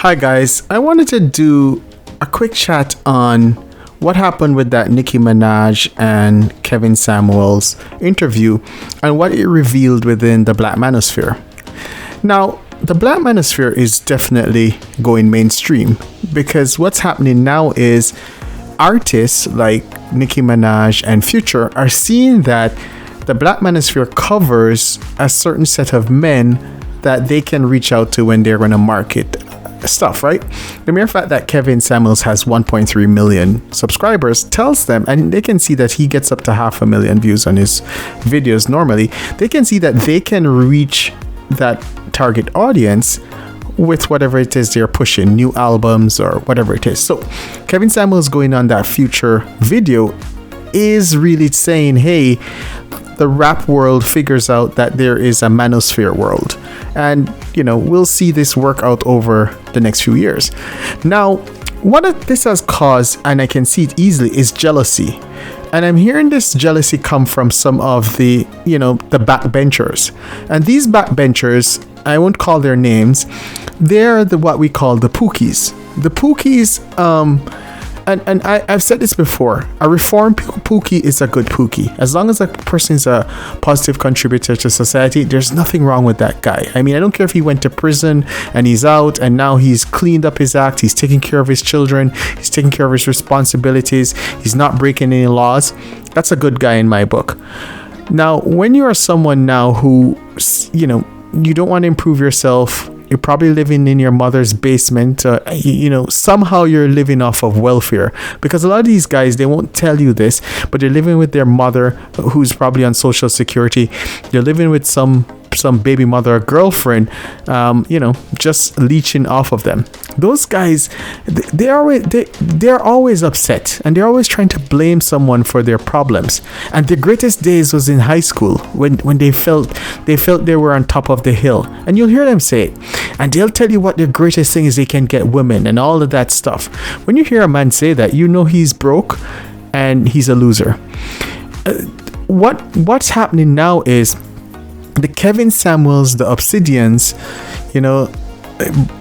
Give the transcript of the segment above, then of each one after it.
Hi guys, I wanted to do a quick chat on what happened with that Nicki Minaj and Kevin Samuels interview and what it revealed within the Black manosphere. Now, the Black manosphere is definitely going mainstream because what's happening now is artists like Nicki Minaj and Future are seeing that the Black manosphere covers a certain set of men that they can reach out to when they're going to market stuff, right? The mere fact that Kevin Samuels has 1.3 million subscribers tells them, and they can see that he gets up to 500,000 views on his videos normally. They can see that they can reach that target audience with whatever it is they're pushing, new albums or whatever it is. So Kevin Samuels going on that Future video is really saying, hey, the rap world figures out that there is a manosphere world. And, we'll see this work out over the next few years. Now, what this has caused, and I can see it easily, is jealousy. And I'm hearing this jealousy come from some of the, the backbenchers. And these backbenchers, I won't call their names, they're what we call the Pookies. The Pookies, and I've said this before, a reformed Pookie is a good Pookie. As long as a person is a positive contributor to society, there's nothing wrong with that guy. I mean, I don't care if he went to prison and he's out and now he's cleaned up his act, he's taking care of his children, he's taking care of his responsibilities, he's not breaking any laws. That's a good guy in my book. Now, when you are someone now who, you don't want to improve yourself, you're probably living in your mother's basement, somehow you're living off of welfare, because a lot of these guys, they won't tell you this, but they're living with their mother who's probably on social security. They're living with some baby mother or girlfriend, just leeching off of them. Those guys, they're always upset and they're always trying to blame someone for their problems. And the greatest days was in high school when they felt they were on top of the hill. And you'll hear them say it. And they'll tell you what the greatest thing is, they can get women and all of that stuff. When you hear a man say that, he's broke and he's a loser. What's happening now is the Kevin Samuels, the Obsidians,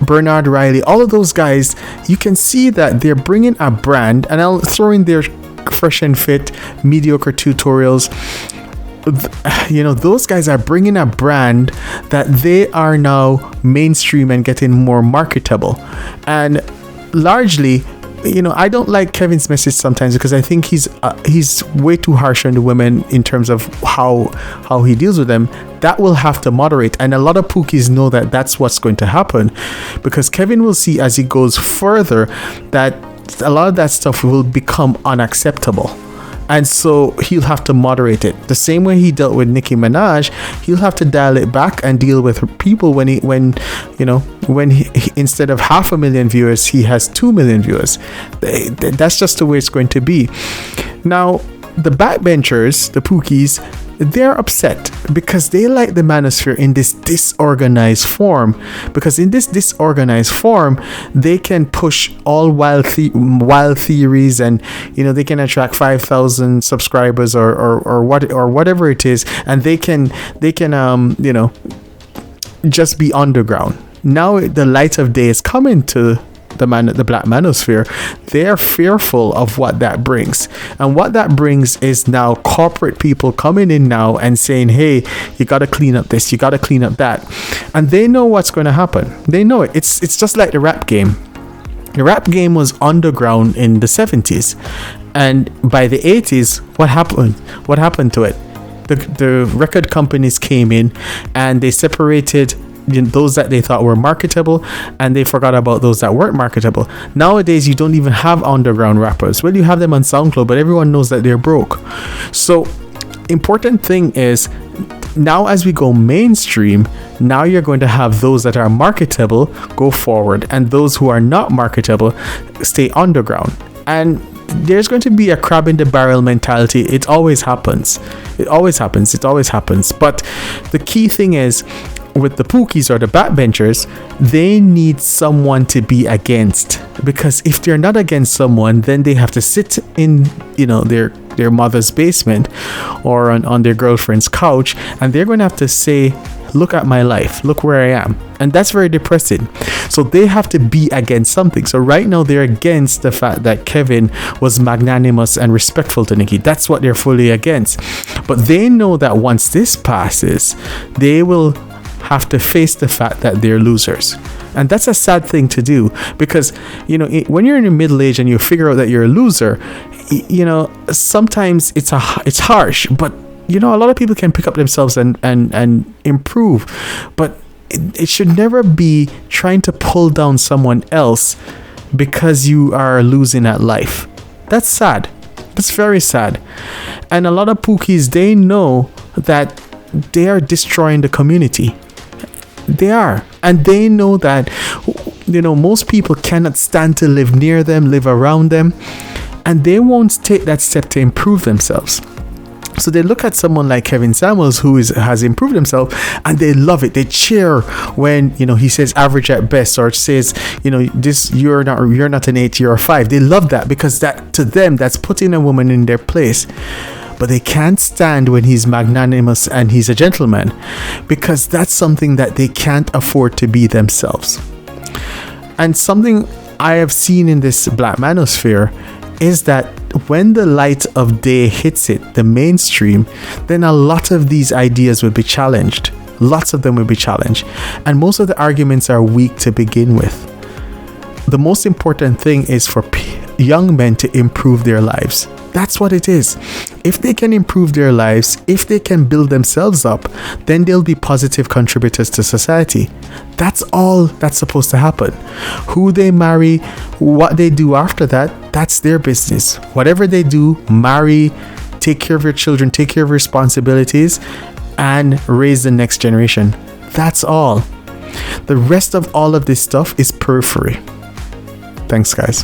Bernard Riley, all of those guys, you can see that they're bringing a brand, and I'll throw in their fresh and fit mediocre tutorials. Those guys are bringing a brand that they are now mainstream and getting more marketable. And largely, I don't like Kevin's message sometimes because I think he's way too harsh on the women in terms of how he deals with them. That will have to moderate, and a lot of Pookies know that that's what's going to happen, because Kevin will see as he goes further that a lot of that stuff will become unacceptable. And so he'll have to moderate it. The same way he dealt with Nicki Minaj, he'll have to dial it back and deal with people when he instead of 500,000 viewers, he has 2 million viewers. That's just the way it's going to be. Now, the backbenchers, the Pookies, they're upset because they like the manosphere in this disorganized form, because in this disorganized form they can push all wild theories, and they can attract 5,000 subscribers or whatever it is, and they can just be underground. Now the light of day is coming to the Black manosphere. They're fearful of what that brings, and what that brings is now corporate people coming in now and saying, hey, you got to clean up this, you got to clean up that, and they know what's going to happen. They know it. It's just like the rap game. The rap game was underground in the 70s, and by the 80s, what happened to it? The record companies came in and they separated those that they thought were marketable, and they forgot about those that weren't marketable. Nowadays, you don't even have underground rappers. Well, you have them on SoundCloud, but everyone knows that they're broke. So, important thing is, now as we go mainstream, now you're going to have those that are marketable go forward, and those who are not marketable stay underground. And there's going to be a crab in the barrel mentality. It always happens. But the key thing is, with the Pookies or the backbenchers, they need someone to be against, because if they're not against someone, then they have to sit in their mother's basement or on their girlfriend's couch, and they're going to have to say Look at my life. Look where I am. And that's very depressing. So they have to be against something. So right now they're against the fact that Kevin was magnanimous and respectful to Nikki. That's what they're fully against. But they know that once this passes, they will have to face the fact that they're losers. And that's a sad thing to do, because, you know, when you're in your middle age and you figure out that you're a loser, you know, sometimes it's harsh, but, you know, a lot of people can pick up themselves and improve. But it should never be trying to pull down someone else because you are losing at life. That's sad. That's very sad. And a lot of Pookies, they know that they are destroying the community. They are. And they know that, you know, most people cannot stand to live near them, live around them, and they won't take that step to improve themselves. So they look at someone like Kevin Samuels, who has improved himself, and they love it. They cheer when, you know, he says average at best, or says, you know, this, you're not an 8, you're a 5. They love that, because that, to them, that's putting a woman in their place. But they can't stand when he's magnanimous and he's a gentleman, because that's something that they can't afford to be themselves. And something I have seen in this black manosphere is that when the light of day hits it, the mainstream, then a lot of these ideas will be challenged. Lots of them will be challenged. And most of the arguments are weak to begin with. The most important thing is for young men to improve their lives. That's what it is. If they can improve their lives, if they can build themselves up, then they'll be positive contributors to society. That's all that's supposed to happen. Who they marry, what they do after that, that's their business. Whatever they do, marry, take care of your children, take care of responsibilities, and raise the next generation. That's all. The rest of all of this stuff is periphery. Thanks, guys.